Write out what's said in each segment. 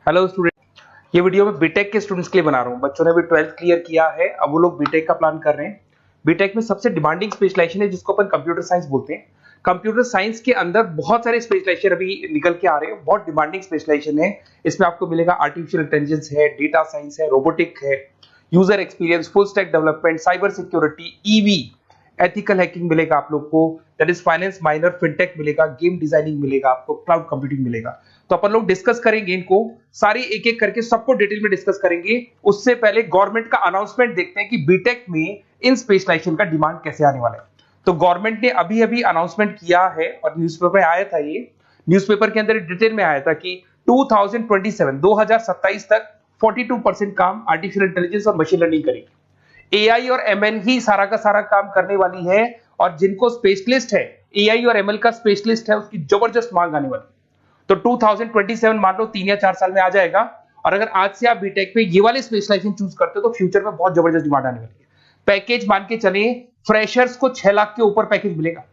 Hello student, ये video मैं BTech के स्टूडेंट्स के लिए बना रहा हूँ। बच्चों ने भी 12th क्लियर किया है, अब वो लोग बीटेक का प्लान कर रहे हैं। बीटेक में सबसे डिमांडिंग स्पेशलाइजेशन है जिसको अपन कंप्यूटर साइंस बोलते हैं। कंप्यूटर साइंस के अंदर बहुत सारे स्पेशलाइजेशन अभी निकल के आ रहे हैं, बहुत डिमांडिंग स्पेशलाइजेशन है। इसमें आपको मिलेगा आर्टिफिशियल इंटेलिजेंस है, डेटा साइंस है, रोबोटिक है, user experience, full stack development, cyber security, EV, ethical hacking मिलेगा आप लोग को, that is finance minor, fintech मिलेगा, गेम डिजाइनिंग मिलेगा, आपको क्लाउड कंप्यूटिंग मिलेगा। तो अपन लोग डिस्कस करेंगे इनको सारी एक एक करके, सबको डिटेल में डिस्कस करेंगे। उससे पहले गवर्नमेंट का अनाउंसमेंट देखते हैं कि बीटेक में इन स्पेशलाइजेशन का डिमांड कैसे आने वाला है। तो गवर्नमेंट ने अभी अभी अनाउंसमेंट किया है और न्यूज़पेपर में आया था, ये न्यूज़पेपर के अंदर डिटेल में आया था कि 2027 तक 42% काम आर्टिफिशियल इंटेलिजेंस और मशीन लर्निंग करेगी। एआई और एमएल ही सारा का सारा काम करने वाली है, और जिनको स्पेशलिस्ट है, एआई और एमएल का स्पेशलिस्ट है, उसकी जबरदस्त मांग आने वाली है। तो 2027 मान लो 3 या 4 साल में आ जाएगा। और अगर आज से आप बीटेक पे ये वाले स्पेशलाइजेशन चूज करते हो तो फ्यूचर में बहुत जबरदस्त डिमांड आने वाली है। पैकेज मान के चले, फ्रेशर्स को 6 लाख के ऊपर पैकेज मिलेगा,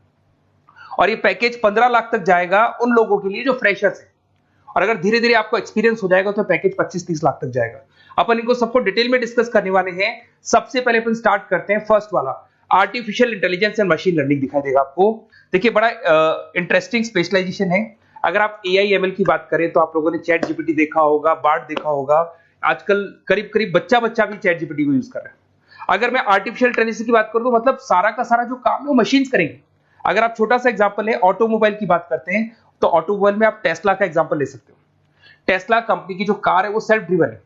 और ये पैकेज 15 लाख तक जाएगा उन लोगों के लिए जो फ्रेशर्स है। और अगर धीरे धीरे आपको एक्सपीरियंस हो जाएगा तो पैकेज 25-30 लाख तक जाएगा। अपन इनको सबको डिटेल में डिस्कस करने वाले हैं। सबसे पहले अपन स्टार्ट करते हैं फर्स्ट वाला, artificial intelligence and machine learning दिखाई देगा आपको। देखिए बड़ा इंटरेस्टिंग स्पेशलाइजेशन है। अगर आप एआई एमएल की बात करें तो आप लोगों ने चैट जीपीटी देखा होगा, बार्ड देखा होगा। आजकल करीब करीब बच्चा भी चैट जीपीटी को यूज कर रहा है। अगर मैं आर्टिफिशियल इंटेलिजेंस की बात करूं तो मतलब सारा का सारा जो काम है वो मशीन्स करेंगे। अगर आप छोटा सा एग्जांपल है, ऑटोमोबाइल की बात करते हैं तो ऑटोमोबाइल में आप टेस्ला का एग्जांपल ले सकते हो। टेस्ला कंपनी की जो कार है वो सेल्फ ड्रिवन है।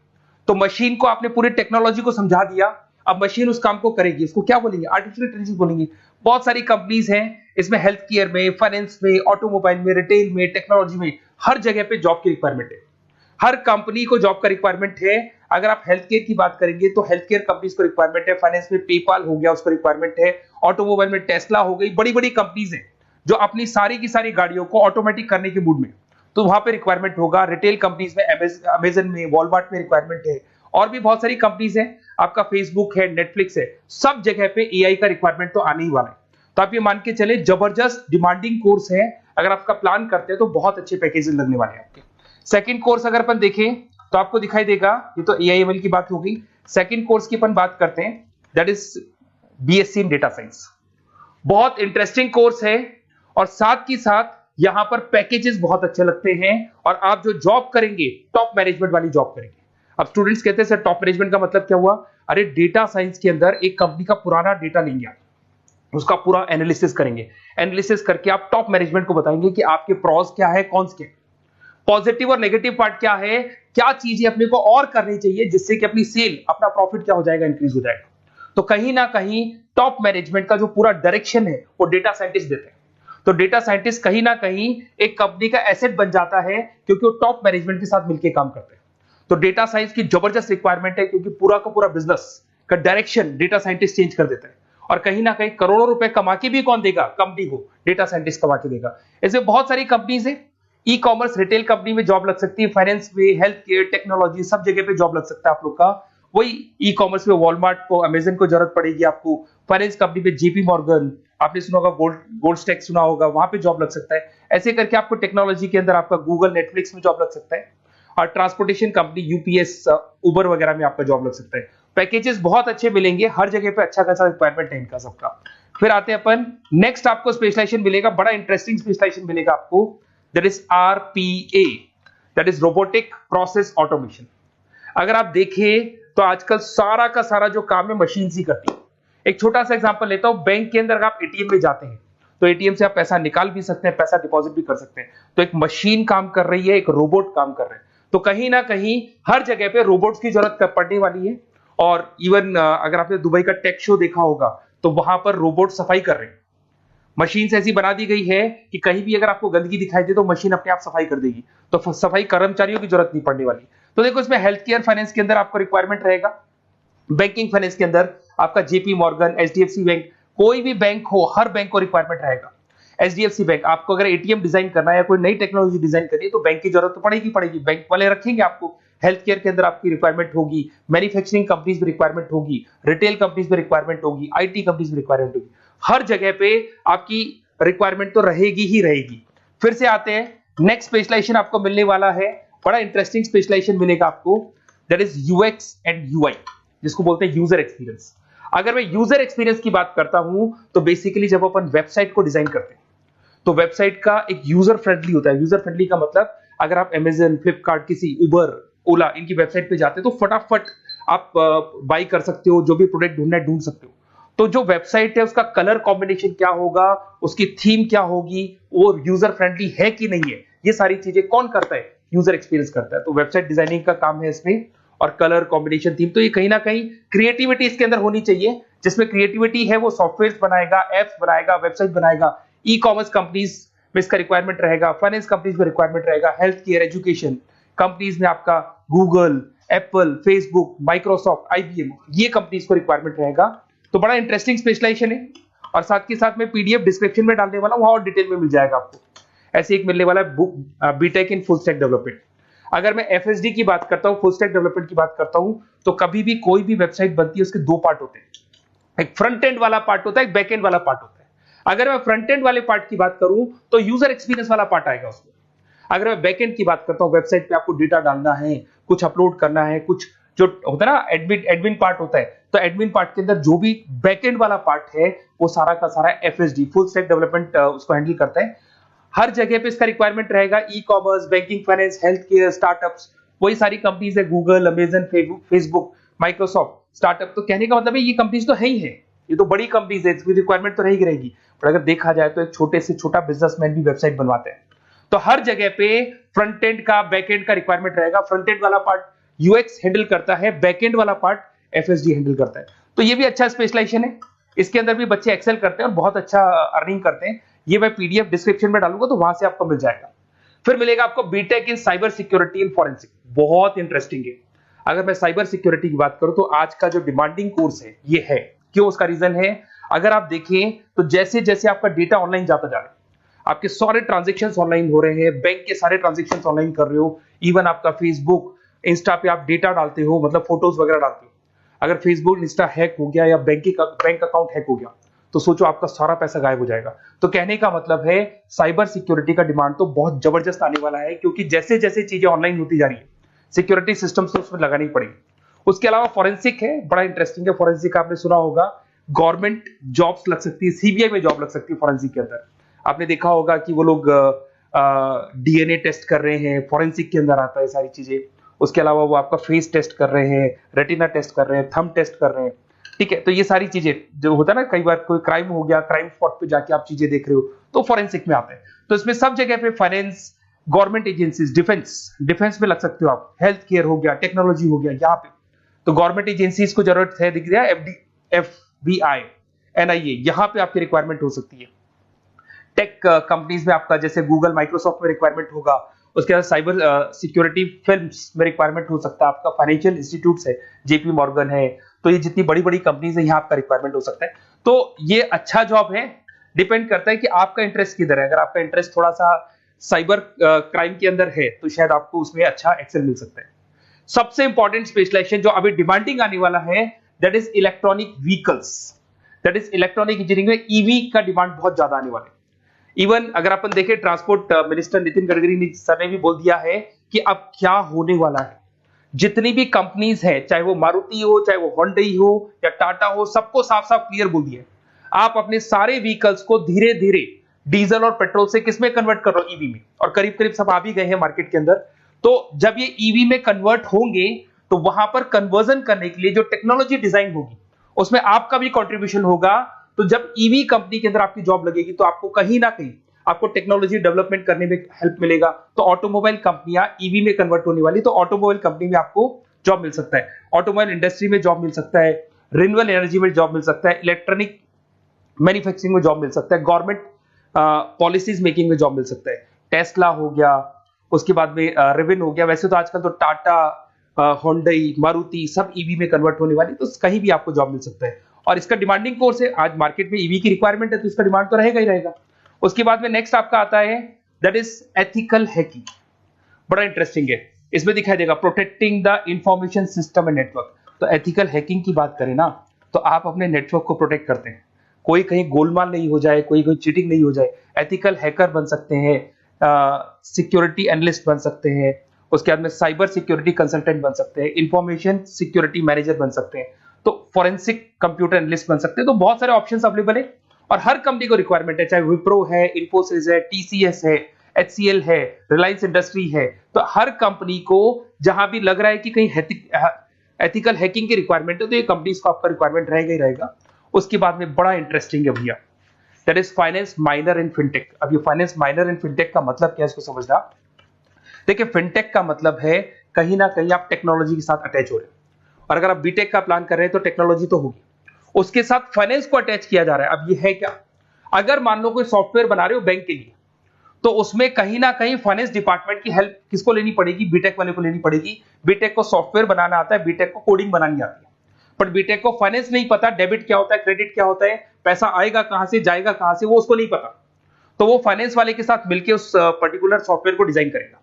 तो मशीन को आपने पूरी टेक्नोलॉजी को समझा दिया, अब मशीन उस काम को करेगी। इसको क्या बोलेंगे? आर्टिफिशियल इंटेलिजेंस बोलेंगे। बहुत सारी कंपनीज हैं इसमें, हेल्थ केयर में, फाइनेंस में, ऑटोमोबाइल में, रिटेल में, टेक्नोलॉजी में, हर जगह पे जॉब की रिक्वायरमेंट है। हर कंपनी को जॉब का रिक्वायरमेंट है। अगर आप हेल्थ केयर की बात करेंगे तो हेल्थ केयर कंपनीज को रिक्वायरमेंट है, फाइनेंस में पेपाल हो गया उसको रिक्वायरमेंट है, ऑटोमोबाइल में टेस्ला हो गई, बड़ी बड़ी कंपनीज हैं जो अपनी सारी की सारी गाड़ियों को ऑटोमेटिक करने के मूड में, तो वहां पे रिक्वायरमेंट होगा। रिटेल कंपनीज में अमेजन में, वॉलमार्ट में रिक्वायरमेंट है, और भी बहुत सारी कंपनीज हैं, आपका फेसबुक है, नेटफ्लिक्स है, सब जगह पे एआई का रिक्वायरमेंट तो आने ही वाला है। तो आप ये मान के चले जबरदस्त डिमांडिंग कोर्स है। अगर आपका प्लान करते हैं तो बहुत अच्छे पैकेजेस लगने वाले हैं आपके। सेकंड कोर्स अगर अपन देखें तो आपको दिखाई देगा, ये तो एआई एमएल की बात हो गई। सेकंड कोर्स की अपन बात करते हैं, that is BSc in data science. बहुत इंटरेस्टिंग कोर्स है, और साथ ही साथ यहां पर पैकेजेस बहुत अच्छे लगते हैं, और आप जो जॉब करेंगे टॉप मैनेजमेंट वाली जॉब करेंगे। अब स्टूडेंट्स कहते हैं सर टॉप मैनेजमेंट का मतलब क्या हुआ? अरे डेटा साइंस के अंदर एक कंपनी का पुराना डेटा लेंगे आप, उसका पूरा एनालिसिस करेंगे, एनालिसिस करके आप टॉप मैनेजमेंट को बताएंगे कि आपके प्रॉस क्या है, कॉन्स क्या है, पॉजिटिव और नेगेटिव पार्ट क्या है, क्या चीजें अपने को और करनी चाहिए जिससे कि अपनी सेल, अपना प्रॉफिट क्या हो जाएगा, इंक्रीज हो जाएगा। तो कहीं ना कहीं टॉप मैनेजमेंट का जो पूरा डायरेक्शन है वो डेटा साइंटिस्ट देते हैं। तो डेटा साइंटिस्ट कहीं ना कहीं एक कंपनी का एसेट बन जाता है, क्योंकि वो टॉप मैनेजमेंट के साथ मिलकर काम करते हैं। तो डेटा साइंस की जबरदस्त रिक्वायरमेंट है, क्योंकि पूरा का पूरा बिजनेस का डायरेक्शन डेटा साइंटिस्ट चेंज कर देता है। और कहीं ना कहीं करोड़ों रुपए कमा के भी कौन देगा? कंपनी को डेटा साइंटिस्ट कमा के देगा। ऐसे बहुत सारी कंपनीज है, ई कॉमर्स, रिटेल कंपनी में जॉब लग सकती है, फाइनेंस में, हेल्थ केयर, टेक्नोलॉजी, सब जगह पे जॉब लग सकता है आप लोग का। वही ई कॉमर्स में वॉलमार्ट को, अमेजन को जरूरत पड़ेगी आपको। फाइनेंस कंपनी में जेपी मॉर्गन, आपने सुना होगा, गोल्ड स्टैक सुना होगा, वहां पे जॉब लग सकता है। ऐसे करके आपको टेक्नोलॉजी के अंदर आपका गूगल, नेटफ्लिक्स में जॉब लग सकता है। और ट्रांसपोर्टेशन कंपनी, यूपीएस, उबर वगैरह में आपका जॉब लग सकता है। पैकेजेस बहुत अच्छे मिलेंगे, हर जगह पे अच्छा खासा रिक्वायरमेंट है इनका सबका। फिर आते हैं अपन नेक्स्ट, आपको स्पेशलाइजेशन मिलेगा, बड़ा इंटरेस्टिंग स्पेशलाइजेशन मिलेगा आपको, that is RPA, that is robotic process automation. अगर आप देखें तो आजकल सारा का सारा जो काम है मशीन ही करती है। एक छोटा सा एग्जांपल लेता हूं, बैंक के अंदर आप एटीएम में जाते हैं तो एटीएम से आप पैसा निकाल भी सकते हैं, पैसा डिपॉजिट भी कर सकते हैं। तो एक मशीन काम कर रही है, एक रोबोट काम कर रहे हैं। तो कहीं ना कहीं हर जगह पे रोबोट्स की जरूरत पड़ने वाली है। और इवन अगर आपने दुबई का टेक शो देखा होगा तो वहां पर रोबोट सफाई कर रहे हैं। मशीन ऐसी बना दी गई है कि कहीं भी अगर आपको गंदगी दिखाई दे तो मशीन अपने आप सफाई कर देगी। तो सफाई कर्मचारियों की जरूरत नहीं पड़ने वाली। तो देखो इसमें हेल्थ केयर, फाइनेंस के अंदर आपको रिक्वायरमेंट रहेगा। बैंकिंग फाइनेंस के अंदर आपका जेपी मॉर्गन, एचडीएफसी बैंक, कोई भी बैंक हो, हर बैंक को रिक्वायरमेंट रहेगा। एचडीएफसी बैंक, आपको अगर एटीएम डिजाइन करना है या कोई नई टेक्नोलॉजी डिजाइन करनी है तो बैंक की जरूरत तो पड़ेगी, बैंक वाले रखेंगे आपको। हेल्थ केयर के अंदर आपकी रिक्वायरमेंट होगी, मैन्युफैक्चरिंग कंपनीज में रिक्वायरमेंट होगी, रिटेल कंपनीज में रिक्वायरमेंट होगी, आईटी कंपनीज में रिक्वायरमेंट होगी। हर जगह पे आपकी रिक्वायरमेंट तो रहेगी ही रहेगी। फिर से आते हैं, नेक्स्ट स्पेशलाइजेशन आपको मिलने वाला है बड़ा इंटरेस्टिंग स्पेशलाइजेशन मिलेगा आपको, that is UX and UI, जिसको बोलते हैं यूजर एक्सपीरियंस। अगर मैं यूजर एक्सपीरियंस की बात करता हूं तो बेसिकली जब अपन वेबसाइट को डिजाइन करते हैं तो वेबसाइट का एक यूजर फ्रेंडली होता है। यूजर फ्रेंडली का मतलब अगर आप अमेजन, फ्लिपकार्ट, किसी उबर, ओला इनकी वेबसाइट पे जाते हो तो फटाफट आप बाई कर सकते हो, जो भी प्रोडक्ट ढूंढना है ढूंढ सकते हो। तो जो वेबसाइट है उसका कलर कॉम्बिनेशन क्या होगा, उसकी थीम क्या होगी, वो यूजर फ्रेंडली है कि नहीं है, ये सारी चीजें कौन करता है, यूजर एक्सपीरियंस करता है। तो वेबसाइट डिजाइनिंग का काम है इसमें, और कलर कॉम्बिनेशन, थीम, तो ये कहीं ना कहीं क्रिएटिविटी इसके अंदर होनी चाहिए। जिसमें क्रिएटिविटी है वो सॉफ्टवेयर बनाएगा, एप्स बनाएगा, वेबसाइट बनाएगा। ई कॉमर्स कंपनीज में इसका रिक्वायरमेंट रहेगा, फाइनेंस कंपनीज में रिक्वायरमेंट रहेगा, हेल्थ केयर, एजुकेशन कंपनीज में आपका Google, Apple, Facebook, Microsoft, IBM, ये कंपनीज को रिक्वायरमेंट रहेगा। तो बड़ा इंटरेस्टिंग स्पेशलाइजेशन है, और साथ के साथ में पीडीएफ डिस्क्रिप्शन में डालने वाला हूं, वहां और डिटेल में मिल जाएगा आपको। ऐसे एक मिलने वाला है book, BTech in full stack development. अगर मैं एफएसडी की बात करता हूं, फुल स्टैक डेवलपमेंट की बात करता हूं, तो कभी भी कोई भी वेबसाइट बनती है उसके दो पार्ट होते हैं, एक फ्रंट एंड वाला पार्ट होता है, एक बैक एंड वाला पार्ट होता है। अगर मैं फ्रंट एंड वाले पार्ट की बात करूं तो यूजर एक्सपीरियंस वाला पार्ट आएगा उसमें। अगर मैं बैक एंड की बात करता हूं, वेबसाइट पे आपको डेटा डालना है, कुछ अपलोड करना है, कुछ जो होता है ना एडमिन पार्ट होता है, तो एडमिन पार्ट के अंदर जो भी बैक एंड वाला पार्ट है वो सारा का सारा एफएसडी, फुल स्टैक डेवलपमेंट, उसको हैंडल करता है। हर जगह पे इसका रिक्वायरमेंट रहेगा, e commerce, banking, finance, health care, startups, वही सारी कंपनीज है, Google, Amazon, Facebook, Microsoft, startup. तो कहने का मतलब है ये कंपनीज तो है ही है, ये तो बड़ी कंपनीज है, इसकी रिक्वायरमेंट तो रहेगी। पर अगर देखा जाए तो एक छोटे से छोटा बिजनेसमैन भी वेबसाइट बनवाते हैं। तो हर जगह पे फ्रंट एंड का, बैक एंड का रिक्वायरमेंट रहेगा। फ्रंट एंड वाला पार्ट यूएक्स हैंडल करता है, बैक एंड वाला पार्ट एफएसडी हैंडल करता है। तो ये भी अच्छा स्पेशलाइजेशन है, इसके अंदर भी बच्चे एक्सेल करते हैं और बहुत अच्छा अर्निंग करते हैं। ये मैं पीडीएफ डिस्क्रिप्शन में डालूंगा तो वहां से आपको मिल जाएगा। फिर मिलेगा आपको BTech in cyber security and forensic, बहुत इंटरेस्टिंग है। अगर मैं साइबर सिक्योरिटी की बात करूं तो आज का जो डिमांडिंग कोर्स है ये है। क्यों? उसका रीजन है, अगर आप देखें तो जैसे जैसे आपका डेटा ऑनलाइन जाता जा रहा है, आपके सारे ट्रांजेक्शन्स ऑनलाइन हो रहे हैं, बैंक के सारे ट्रांजेक्शन्स ऑनलाइन कर रहे हो, इवन आपका फेसबुक, इंस्टा पे आप डेटा डालते हो, मतलब फोटोज वगैरह डालते हो। अगर फेसबुक, इंस्टा हैक हो गया या बैंक अकाउंट हैक हो गया तो सोचो आपका सारा पैसा गायब हो जाएगा। तो कहने का मतलब है साइबर सिक्योरिटी का डिमांड तो बहुत जबरदस्त आने वाला है, क्योंकि जैसे जैसे चीजें ऑनलाइन होती जा रही है सिक्योरिटी सिस्टम्स तो उसमें लगानी पड़ेगी। उसके अलावा फॉरेंसिक है, बड़ा इंटरेस्टिंग है। फॉरेंसिक आपने सुना होगा, गवर्नमेंट जॉब्स लग सकती है, सीबीआई में जॉब लग सकती है फॉरेंसिक के अंदर। आपने देखा होगा कि वो लोग डीएनए टेस्ट कर रहे हैं, फॉरेंसिक के अंदर आता है सारी चीजें। उसके अलावा वो आपका फेस टेस्ट कर रहे हैं, रेटिना टेस्ट कर रहे हैं, थंब टेस्ट कर रहे हैं, ठीक है। तो ये सारी चीजें जो होता है ना, कई बार कोई क्राइम हो गया, क्राइम स्पॉट पे जाके आप चीजें देख रहे हो तो फॉरेंसिक में आता है। तो इसमें सब जगह पे फाइनेंस, गवर्नमेंट एजेंसीज, डिफेंस में लग सकते हो आप, हेल्थ केयर हो गया, टेक्नोलॉजी हो गया, यहाँ पे तो गवर्नमेंट एजेंसीज को जरूरत है, दिख रहा है, एफबीआई, एनआईए, यहाँ पे आपकी रिक्वायरमेंट हो सकती है। टेक कंपनीज में आपका जैसे गूगल, माइक्रोसॉफ्ट में रिक्वायरमेंट होगा। उसके बाद साइबर सिक्योरिटी फिल्म्स में रिक्वायरमेंट हो सकता है आपका, फाइनेंशियल इंस्टीट्यूट्स है, जेपी मॉर्गन है, तो ये जितनी बड़ी बड़ी कंपनीज है यहाँ आपका रिक्वायरमेंट हो सकता है। तो ये अच्छा जॉब है, डिपेंड करता है कि आपका इंटरेस्ट किधर है। अगर आपका इंटरेस्ट थोड़ा सा साइबर क्राइम के अंदर है तो शायद आपको उसमें अच्छा एक्सेल मिल सकता है। सबसे इंपॉर्टेंट स्पेशलाइजेशन जो अभी डिमांडिंग आने वाला है, that is electronic vehicles, that is electronic engineering में ईवी का डिमांड बहुत ज्यादा आने वाला है। इवन अगर अपन देखें, transport minister Nitin Gadkari sir ने भी बोल दिया है कि अब क्या होने वाला है, जितनी भी कंपनीज है, चाहे वो मारुति हो, चाहे वो होंडई हो या टाटा हो, सबको साफ साफ क्लियर बोल दिया, आप अपने सारे व्हीकल्स को धीरे धीरे डीजल और पेट्रोल से किसमें कन्वर्ट कर रहे हो, ईवी में। और करीब करीब सब आ भी गए हैं मार्केट के अंदर। तो जब ये ईवी में कन्वर्ट होंगे तो वहां पर कन्वर्जन करने के लिए जो टेक्नोलॉजी डिजाइन होगी उसमें आपका भी कॉन्ट्रीब्यूशन होगा। तो जब ईवी कंपनी के अंदर आपकी जॉब लगेगी तो आपको कहीं ना कहीं आपको टेक्नोलॉजी डेवलपमेंट करने में हेल्प मिलेगा। तो ऑटोमोबाइल कंपनियां ईवी में कन्वर्ट होने वाली, तो ऑटोमोबाइल कंपनी में आपको जॉब मिल सकता है, ऑटोमोबाइल इंडस्ट्री में जॉब मिल सकता है, रिन्यूएबल एनर्जी में जॉब मिल सकता है, इलेक्ट्रॉनिक मैन्युफैक्चरिंग में जॉब मिल सकता है, गवर्नमेंट पॉलिसीज मेकिंग में जॉब मिल सकता है। टेस्ला हो गया, उसके बाद में रिविन हो गया। वैसे तो आजकल तो टाटा, होंडई, मारुति सब ईवी में कन्वर्ट होने वाली, तो कहीं भी आपको जॉब मिल सकता है। और इसका डिमांडिंग कोर्स है, आज मार्केट में ईवी की रिक्वायरमेंट है तो इसका डिमांड तो रहेगा ही रहेगा। उसके बाद में नेक्स्ट आपका आता है दैट इज एथिकल हैकिंग, बड़ा इंटरेस्टिंग है। इसमें दिखाई देगा protecting the information system and network. तो एथिकल हैकिंग की बात करें ना, तो आप अपने नेटवर्क को प्रोटेक्ट करते हैं, कोई कहीं गोलमाल नहीं हो जाए, कोई चीटिंग नहीं हो जाए। एथिकल हैकर बन सकते हैं, सिक्योरिटी एनालिस्ट बन सकते हैं, उसके बाद में साइबर सिक्योरिटी कंसल्टेंट बन सकते हैं, इंफॉर्मेशन सिक्योरिटी मैनेजर बन सकते हैं, तो फॉरेंसिक कंप्यूटर एनालिस्ट बन सकते हैं। तो बहुत सारे ऑप्शंस अवेलेबल है और हर कंपनी को रिक्वायरमेंट है, चाहे विप्रो है, इन्फोसिस है, टीसीएस है, एचसीएल है, रिलायंस इंडस्ट्री है। तो हर कंपनी को जहां भी लग रहा है कि कहीं एथिकल हैकिंग की रिक्वायरमेंट है तो ये कंपनीज को आपका रिक्वायरमेंट रहेगा ही रहेगा। उसके बाद में बड़ा इंटरेस्टिंग है भैया, that is finance minor in fintech. अब ये फाइनेंस माइनर इन फिनटेक का मतलब क्या है इसको समझना। देखिए फिनटेक का मतलब है कहीं ना कहीं आप टेक्नोलॉजी के साथ अटैच हो रहे हैं, और अगर आप बीटेक का प्लान कर रहे हैं तो टेक्नोलॉजी तो होगी, उसके साथ फाइनेंस को अटैच किया जा रहा है। अब ये है क्या, अगर मान लो कोई सॉफ्टवेयर बना रहे हो बैंक के लिए, तो उसमें कहीं ना कहीं फाइनेंस डिपार्टमेंट की हेल्प किसको लेनी पड़ेगी, बीटेक वाले को लेनी पड़ेगी। बीटेक को सॉफ्टवेयर बनाना आता है, बीटेक को कोडिंग बनानी आती है, बट बीटेक को फाइनेंस नहीं पता, डेबिट क्या होता है, क्रेडिट क्या होता है, पैसा आएगा कहां से, जाएगा कहां से, वो उसको नहीं पता। तो वो फाइनेंस वाले के साथ मिलकर उस पर्टिकुलर सॉफ्टवेयर को डिजाइन करेगा।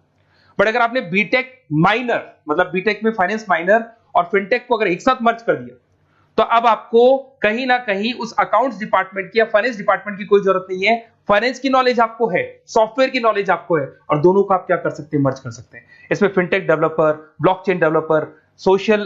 बट अगर आपने बीटेक माइनर, मतलब बीटेक में फाइनेंस माइनर और फिनटेक को अगर एक साथ मर्ज कर दिया, तो अब आपको कहीं ना कहीं उस अकाउंट्स डिपार्टमेंट की या फाइनेंस डिपार्टमेंट की कोई जरूरत नहीं है। फाइनेंस की नॉलेज आपको है, सॉफ्टवेयर की नॉलेज आपको है, और दोनों को आप क्या कर सकते हैं, मर्ज कर सकते हैं। इसमें fintech developer, blockchain developer, social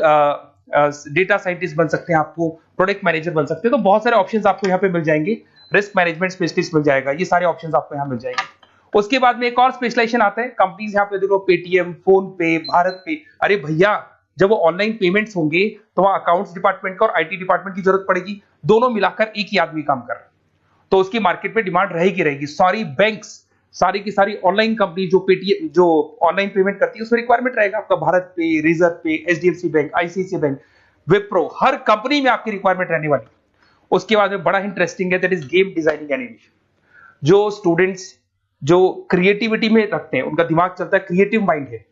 data scientist बन सकते हैं, आपको प्रोडक्ट मैनेजर बन सकते हैं। तो बहुत सारे ऑप्शंस आपको यहाँ पे मिल जाएंगे, रिस्क मैनेजमेंट स्पेशलिस्ट मिल जाएगा, ये सारे ऑप्शंस आपको यहाँ मिल जाएंगे। उसके बाद में एक और स्पेशलाइजेशन आता है, कंपनीज यहाँ पे देखो पेटीएम, फोन पे, भारत पे। अरे भैया जब वो ऑनलाइन पेमेंट्स होंगे तो वहां अकाउंट्स डिपार्टमेंट का और आईटी डिपार्टमेंट की जरूरत पड़ेगी, दोनों मिलाकर एक ही आदमी काम कर रहा है, तो उसकी मार्केट में डिमांड रहेगी रहेगी। सारी बैंक्स, सारी की सारी ऑनलाइन कंपनी जो पेटीएम, जो ऑनलाइन पेमेंट करती है, उसमें रिक्वायरमेंट रहेगा आपका भारत पे, Razorpay, HDFC bank, ICICI bank, Wipro, हर कंपनी में आपकी रिक्वायरमेंट रहने वाली। उसके बाद में बड़ा इंटरेस्टिंग है, that is game designing animation. जो स्टूडेंट्स जो क्रिएटिविटी में रखते हैं, उनका दिमाग चलता है, क्रिएटिव माइंड है,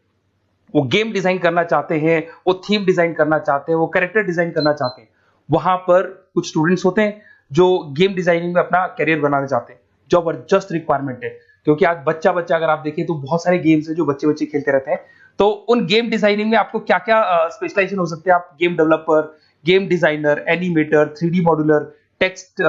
वो गेम डिजाइन करना चाहते हैं, वो थीम डिजाइन करना चाहते हैं, वो कैरेक्टर डिजाइन करना चाहते हैं, वहां पर कुछ स्टूडेंट्स होते हैं जो गेम डिजाइनिंग में अपना करियर बनाना चाहते हैं। जबरदस्त रिक्वायरमेंट है, क्योंकि आज बच्चा बच्चा अगर आप देखें तो बहुत सारे गेम्स हैं जो बच्चे बच्चे खेलते रहते हैं। तो उन गेम डिजाइनिंग में आपको क्या क्या स्पेशलाइजेशन हो सकते हैं, आप game developer, game designer, animator, 3D modular, text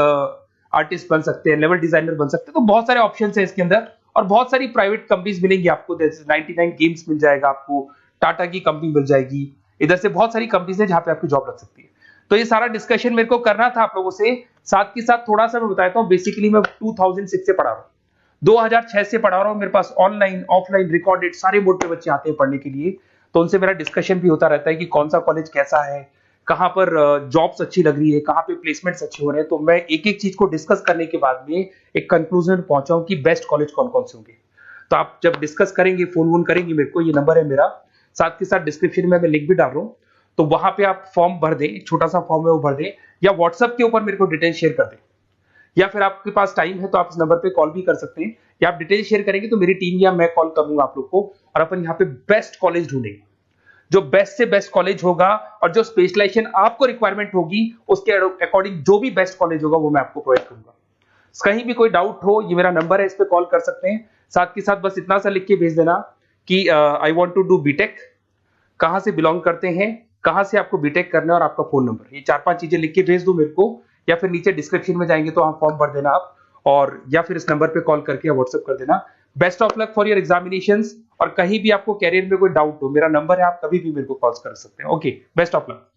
artist बन सकते हैं, लेवल डिजाइनर बन सकते हैं। तो बहुत सारे ऑप्शंस हैं इसके अंदर, और बहुत सारी प्राइवेट कंपनीज मिलेंगी आपको, जैसे 99 गेम्स मिल जाएगा आपको, टाटा की कंपनी मिल जाएगी, इधर से बहुत सारी कंपनीज है जहां पे आपकी जॉब लग सकती है। तो ये सारा डिस्कशन मेरे को करना था आप लोगों से, साथ के साथ थोड़ा सा मैं बताता हूँ। बेसिकली मैं 2006 से पढ़ा रहा हूँ, 2006 से पढ़ा रहा हूँ। मेरे पास ऑनलाइन ऑफलाइन रिकॉर्डेड सारे बोर्ड पे बच्चे आते हैं पढ़ने के लिए, तो उनसे मेरा डिस्कशन भी होता रहता है कि कौन सा कॉलेज कैसा है, कहाँ पर जॉब्स अच्छी लग रही है, कहाँ पे प्लेसमेंट्स अच्छे हो रहे हैं। तो मैं एक एक चीज को डिस्कस करने के बाद में एक कंक्लूजन में पहुंचा हूं कि बेस्ट कॉलेज कौन कौन से होंगे। तो आप जब डिस्कस करेंगे, फोन वोन करेंगे मेरे को, ये नंबर है मेरा, साथ के साथ डिस्क्रिप्शन में मैं लिंक भी डाल रहा हूँ, तो वहां पे आप फॉर्म भर दें, छोटा सा फॉर्म है वो भर दें, या व्हाट्सएप के ऊपर मेरे को डिटेल शेयर कर दें, या फिर आपके पास टाइम है तो आप इस नंबर पे कॉल भी कर सकते हैं, या आप डिटेल शेयर करेंगे तो मेरी टीम या मैं कॉल करूंगा आप लोग को, और अपन यहाँ पे बेस्ट कॉलेज ढूंढेंगे, जो बेस्ट से बेस्ट कॉलेज होगा, और जो स्पेशलाइजेशन आपको रिक्वायरमेंट होगी उसके अकॉर्डिंग जो भी बेस्ट कॉलेज होगा वो मैं आपको प्रोवाइड करूंगा। कहीं भी कोई डाउट हो, ये मेरा नंबर है, इस पे कॉल कर सकते हैं। साथ के साथ बस इतना सा लिख के भेज देना कि I want to do BTech, कहां से बिलोंग करते हैं, कहां से आपको बीटेक करना है, और आपका फोन नंबर, ये 4-5 चीजें लिख के भेज दो मेरे को, या फिर नीचे डिस्क्रिप्शन में जाएंगे तो आप फॉर्म भर देना आप, और या फिर इस नंबर पे कॉल करके या व्हाट्सएप कर देना। Best of luck for your examinations, और कहीं भी आपको कैरियर में कोई डाउट हो, मेरा नंबर है, आप कभी भी मेरे को कॉल कर सकते हैं। Okay, best of luck.